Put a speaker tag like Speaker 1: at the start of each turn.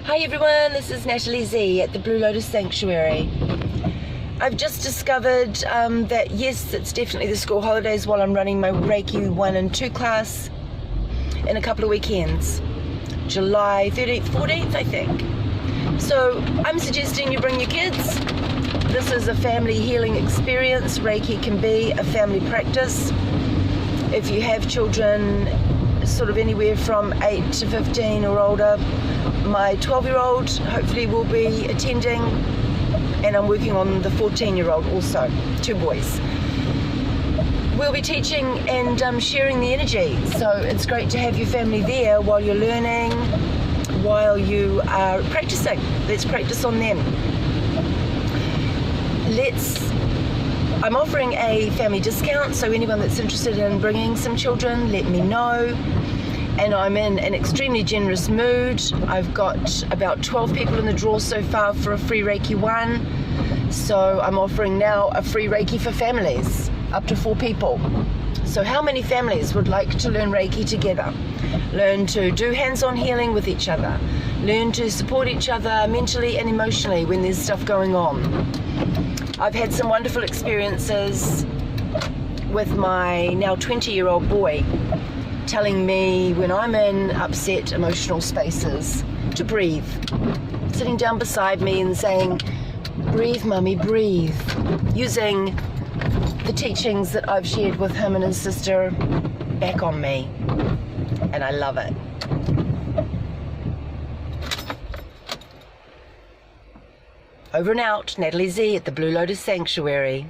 Speaker 1: Hi everyone, this is Natalie Z at the Blue Lotus Sanctuary. I've just discovered that yes, it's definitely the school holidays while I'm running my Reiki 1 and 2 class in a couple of weekends. July 13th, 14th I think. So I'm suggesting you bring your kids. This is a family healing experience. Reiki can be a family practice. If you have children sort of anywhere from 8 to 15 or older, my 12-year-old hopefully will be attending, and I'm working on the 14-year-old also, 2 boys. We'll be teaching and sharing the energy, so it's great to have your family there while you're learning, while you are practicing. Let's practice on them. I'm offering a family discount, so anyone that's interested in bringing some children, let me know. And I'm in an extremely generous mood. I've got about 12 people in the draw so far for a free Reiki 1. So I'm offering now a free Reiki for families, up to 4 people. So how many families would like to learn Reiki together? Learn to do hands-on healing with each other. Learn to support each other mentally and emotionally when there's stuff going on. I've had some wonderful experiences with my now 20-year-old boy telling me when I'm in upset emotional spaces to breathe. Sitting down beside me and saying, "Breathe, mummy, breathe." Using the teachings that I've shared with him and his sister back on me. And I love it. Over and out, Natalie Z at the Blue Lotus Sanctuary.